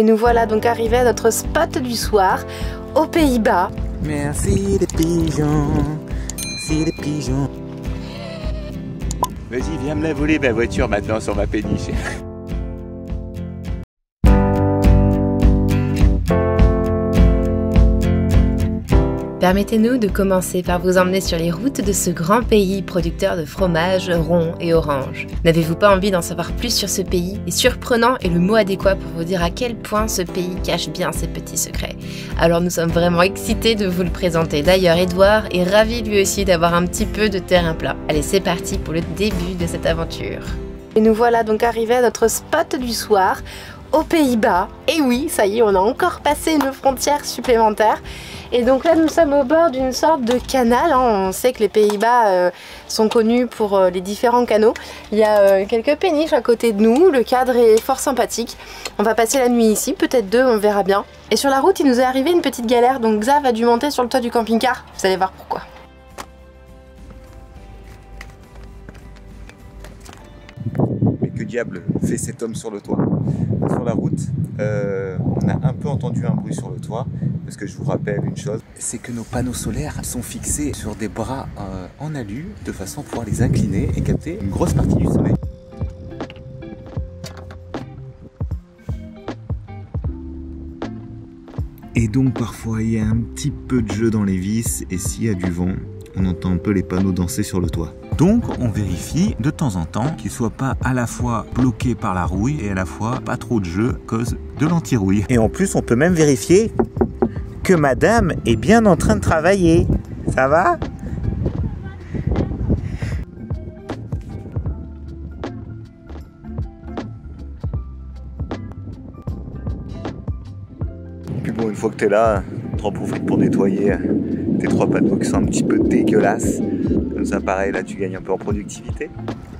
Et nous voilà donc arrivés à notre spot du soir, aux Pays-Bas. Merci les pigeons, merci les pigeons. Vas-y, viens me la voler ma voiture maintenant sur ma péniche. Permettez-nous de commencer par vous emmener sur les routes de ce grand pays producteur de fromage, rond et orange. N'avez-vous pas envie d'en savoir plus sur ce pays? Et surprenant est le mot adéquat pour vous dire à quel point ce pays cache bien ses petits secrets. Alors nous sommes vraiment excités de vous le présenter. D'ailleurs, Edouard est ravi lui aussi d'avoir un petit peu de terrain plat. Allez, c'est parti pour le début de cette aventure. Et nous voilà donc arrivés à notre spot du soir, aux Pays-Bas. Et oui, ça y est, on a encore passé une frontière supplémentaire. Et donc là, nous sommes au bord d'une sorte de canal. On sait que les Pays-Bas sont connus pour les différents canaux. Il y a quelques péniches à côté de nous. Le cadre est fort sympathique. On va passer la nuit ici, peut-être deux, on verra bien. Et sur la route, il nous est arrivé une petite galère. Donc Xav a dû monter sur le toit du camping-car. Vous allez voir pourquoi. Mais que diable fait cet homme sur le toit? Sur la route, on a un peu entendu un bruit sur le toit, parce que je vous rappelle une chose, c'est que nos panneaux solaires sont fixés sur des bras en alu, de façon à pouvoir les incliner et capter une grosse partie du soleil. Et donc parfois il y a un petit peu de jeu dans les vis, et s'il y a du vent, on entend un peu les panneaux danser sur le toit. Donc on vérifie de temps en temps qu'ils ne soient pas à la fois bloqués par la rouille et à la fois pas trop de jeu à cause de l'anti-rouille. Et en plus on peut même vérifier que madame est bien en train de travailler. Ça va ? Puis bon, une fois que tu es là, t'en profites pour nettoyer tes trois panneaux qui sont un petit peu dégueulasses. Comme ça, pareil, là, tu gagnes un peu en productivité.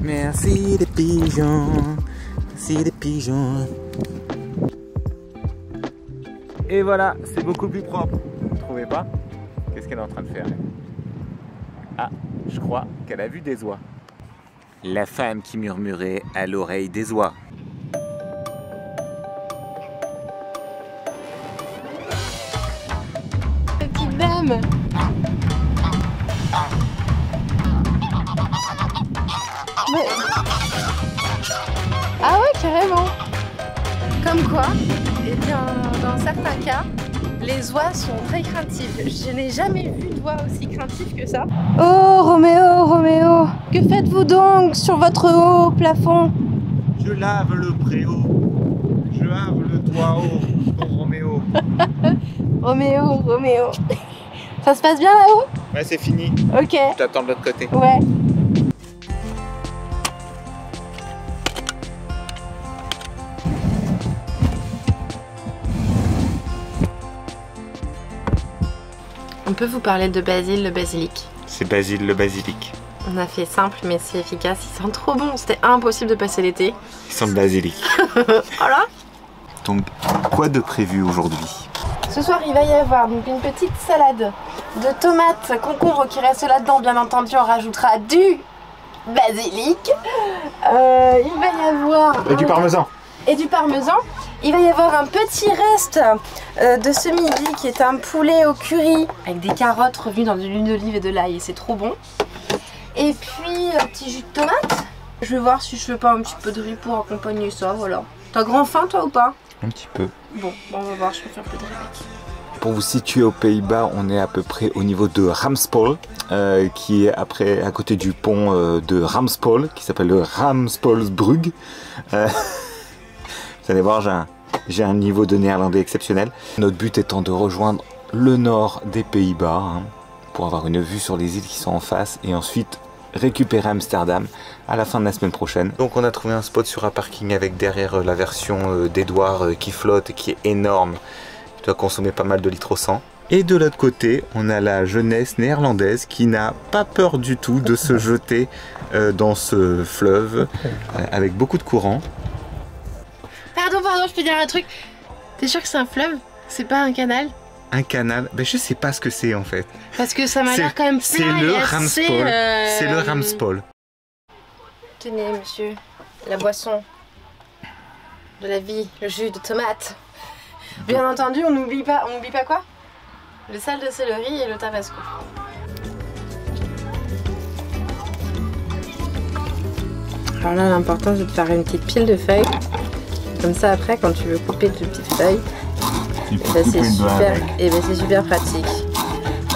Merci les pigeons, merci les pigeons. Et voilà, c'est beaucoup plus propre. Vous ne trouvez pas? Qu'est-ce qu'elle est en train de faire? Ah, je crois qu'elle a vu des oies. La femme qui murmurait à l'oreille des oies. Petite dame. Mais... Ah ouais, carrément. Comme quoi, eh bien, dans certains cas, les oies sont très craintives. Je n'ai jamais vu d'oie aussi craintive que ça. Oh, Roméo, Roméo, que faites-vous donc sur votre haut plafond? Je lave le préau, je lave le toit haut, pour Roméo. Roméo, Roméo. Ça se passe bien là-haut? Ouais, c'est fini. Ok. Je t'attends de l'autre côté. Ouais. On peut vous parler de Basile le basilic. C'est Basile le basilic. On a fait simple mais c'est efficace, il sent trop bon, c'était impossible de passer l'été. Il sent le basilic. Voilà. Donc, quoi de prévu aujourd'hui? Ce soir il va y avoir donc une petite salade de tomates, concombres qui restent là-dedans, bien entendu on rajoutera du basilic. Il va y avoir... Et du parmesan. Et du parmesan. Il va y avoir un petit reste de ce midi qui est un poulet au curry avec des carottes revenues dans de l'huile d'olive et de l'ail et c'est trop bon. Et puis un petit jus de tomate. Je vais voir si je fais pas un petit peu de riz pour accompagner ça, voilà. T'as grand faim toi ou pas? Un petit peu. Bon, on va voir, je vais faire un peu de riz avec. Pour vous situer aux Pays-Bas, on est à peu près au niveau de Ramspol, qui est après à côté du pont de Ramspol, qui s'appelle le Ramspolsbrug. Vous allez voir, j'ai un niveau de néerlandais exceptionnel. Notre but étant de rejoindre le nord des Pays-Bas, hein, pour avoir une vue sur les îles qui sont en face, et ensuite récupérer Amsterdam à la fin de la semaine prochaine. Donc on a trouvé un spot sur un parking avec derrière la version d'Edouard qui flotte et qui est énorme. Il doit consommer pas mal de litres au 100. Et de l'autre côté, on a la jeunesse néerlandaise qui n'a pas peur du tout de se jeter dans ce fleuve avec beaucoup de courant. Pardon, je peux dire un truc? T'es sûr que c'est un fleuve? C'est pas un canal? Un canal, ben je sais pas ce que c'est en fait. Parce que ça m'a l'air quand même plein. C'est le Ramspol. C'est le Ramspol. Tenez monsieur, la boisson de la vie, le jus de tomate. Bien entendu, on n'oublie pas quoi? Le sel de céleri et le tabasco. Alors là, l'important c'est de faire une petite pile de feuilles. Comme ça, après, quand tu veux couper de petites feuilles, c'est super, et ben c'est super pratique.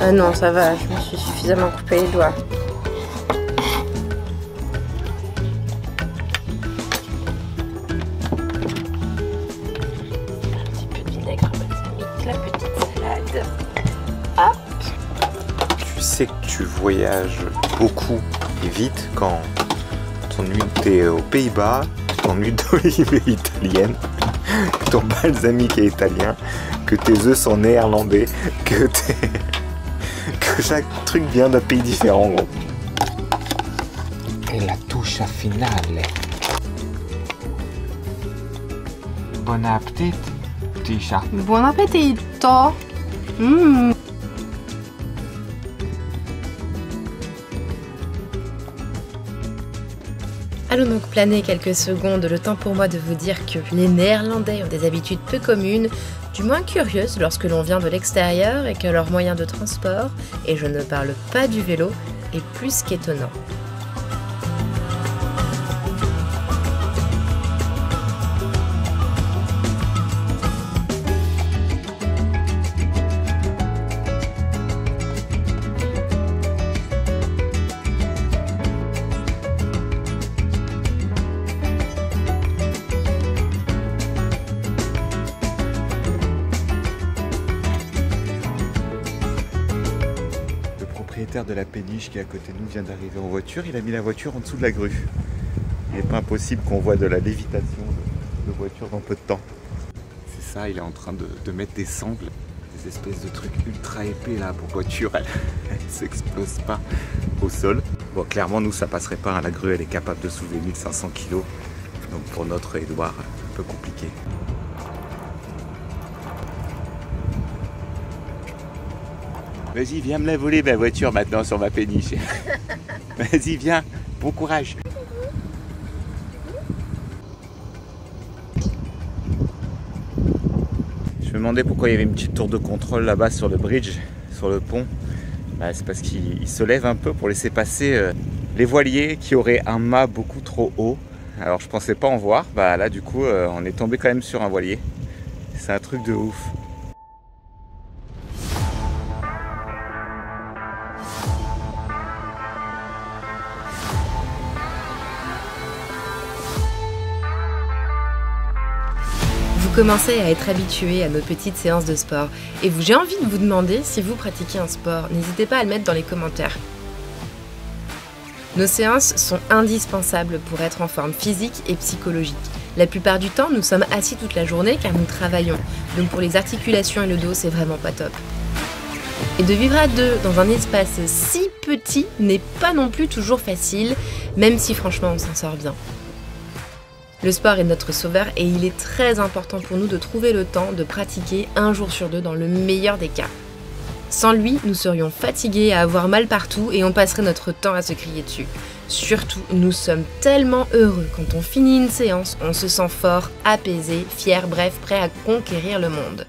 Ah non, ça va, je me suis suffisamment coupé les doigts. La petite salade. Hop. Tu sais que tu voyages beaucoup et vite quand tu es aux Pays-Bas, ton huile d'olive est italienne, ton balsamique est italien, que tes œufs sont néerlandais, que chaque truc vient d'un pays différent. Gros. Et la touche finale. Bon appétit. Buon appetito! Allons donc planer quelques secondes, le temps pour moi de vous dire que les Néerlandais ont des habitudes peu communes, du moins curieuses lorsque l'on vient de l'extérieur et que leur moyen de transport, et je ne parle pas du vélo, est plus qu'étonnant. Le propriétaire de la péniche qui est à côté de nous vient d'arriver en voiture. Il a mis la voiture en dessous de la grue. Il n'est pas impossible qu'on voit de la lévitation de voiture dans peu de temps. C'est ça, il est en train de mettre des sangles, des espèces de trucs ultra épais là pour voiture. Elle ne s'explose pas au sol. Bon, clairement, nous, ça passerait pas. Hein. La grue, elle est capable de soulever 1500 kg. Donc pour notre Édouard, un peu compliqué. Vas-y, viens me la voler ma voiture maintenant sur ma péniche. Vas-y, viens, bon courage. Je me demandais pourquoi il y avait une petite tour de contrôle là-bas sur le bridge, sur le pont. Bah, c'est parce qu'il se lève un peu pour laisser passer les voiliers qui auraient un mât beaucoup trop haut. Alors je pensais pas en voir, bah là du coup on est tombé quand même sur un voilier. C'est un truc de ouf. Vous commencez à être habitué à nos petites séances de sport et j'ai envie de vous demander si vous pratiquez un sport. N'hésitez pas à le mettre dans les commentaires. Nos séances sont indispensables pour être en forme physique et psychologique. La plupart du temps, nous sommes assis toute la journée car nous travaillons. Donc pour les articulations et le dos, c'est vraiment pas top. Et de vivre à deux dans un espace si petit n'est pas non plus toujours facile, même si franchement on s'en sort bien. Le sport est notre sauveur et il est très important pour nous de trouver le temps de pratiquer un jour sur deux dans le meilleur des cas. Sans lui, nous serions fatigués à avoir mal partout et on passerait notre temps à se crier dessus. Surtout, nous sommes tellement heureux quand on finit une séance, on se sent fort, apaisé, fier, bref, prêt à conquérir le monde.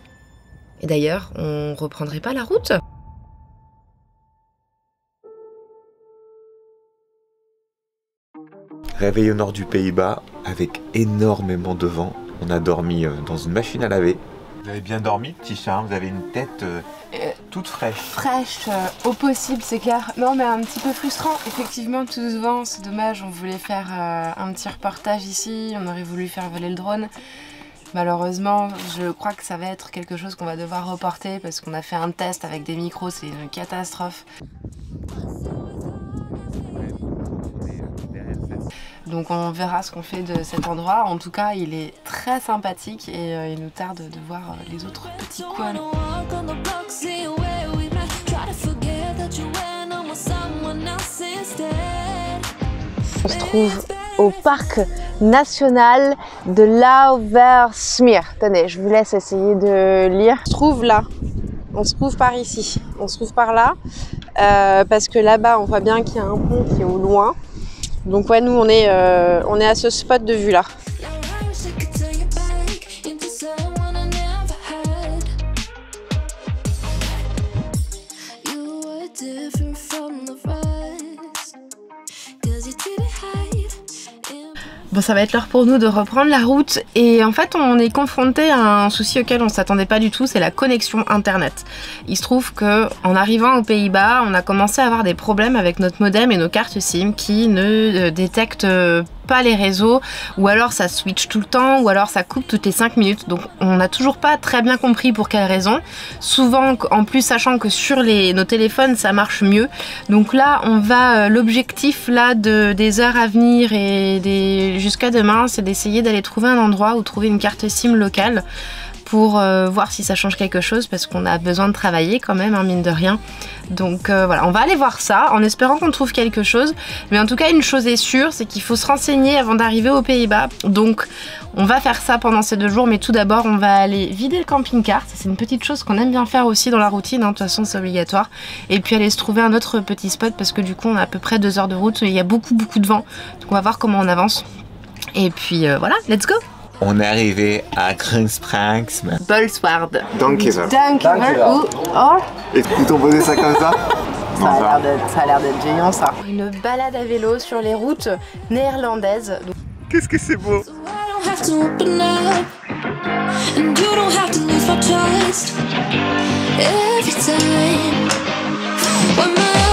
Et d'ailleurs, on reprendrait pas la route ? Réveil au nord du Pays-Bas avec énormément de vent. On a dormi dans une machine à laver. Vous avez bien dormi, petit chat, vous avez une tête toute fraîche. Fraîche au possible, c'est clair. Non, mais un petit peu frustrant. Effectivement, tout ce vent, c'est dommage. On voulait faire un petit reportage ici. On aurait voulu faire voler le drone. Malheureusement, je crois que ça va être quelque chose qu'on va devoir reporter parce qu'on a fait un test avec des micros. C'est une catastrophe. Donc on verra ce qu'on fait de cet endroit. En tout cas, il est très sympathique et il nous tarde de voir les autres petits coins. On se trouve au parc national de Lauwersmeer. Tenez, je vous laisse essayer de lire. On se trouve là. On se trouve par ici. On se trouve par là. Parce que là-bas, on voit bien qu'il y a un pont qui est au loin. Donc ouais, nous on est à ce spot de vue là. ça va être l'heure pour nous de reprendre la route et en fait on est confronté à un souci auquel on s'attendait pas du tout, c'est la connexion internet. Il se trouve que en arrivant aux Pays-Bas, on a commencé à avoir des problèmes avec notre modem et nos cartes SIM qui ne détectent pas les réseaux, ou alors ça switch tout le temps, ou alors ça coupe toutes les 5 minutes. Donc on n'a toujours pas très bien compris pour quelle raison. Souvent, en plus sachant que sur nos téléphones ça marche mieux. Donc là on va, l'objectif là des heures à venir et jusqu'à demain, c'est d'essayer d'aller trouver un endroit ou trouver une carte SIM locale pour voir si ça change quelque chose, parce qu'on a besoin de travailler quand même, hein, mine de rien. Donc voilà, on va aller voir ça en espérant qu'on trouve quelque chose. Mais en tout cas, une chose est sûre, c'est qu'il faut se renseigner avant d'arriver aux Pays-Bas. Donc on va faire ça pendant ces 2 jours, mais tout d'abord on va aller vider le camping-car. C'est une petite chose qu'on aime bien faire aussi dans la routine, hein, de toute façon c'est obligatoire. Et puis aller se trouver un autre petit spot, parce que du coup on a à peu près 2 heures de route, il y a beaucoup de vent. Donc on va voir comment on avance. Et puis voilà, let's go! On est arrivé à Krugsprings. Bolsward. Dankeschön. Ou oh. Et ils t'ont posé ça comme ça? Ça a l'air d'être génial ça. Une balade à vélo sur les routes néerlandaises. Qu'est-ce que c'est beau! Every time when my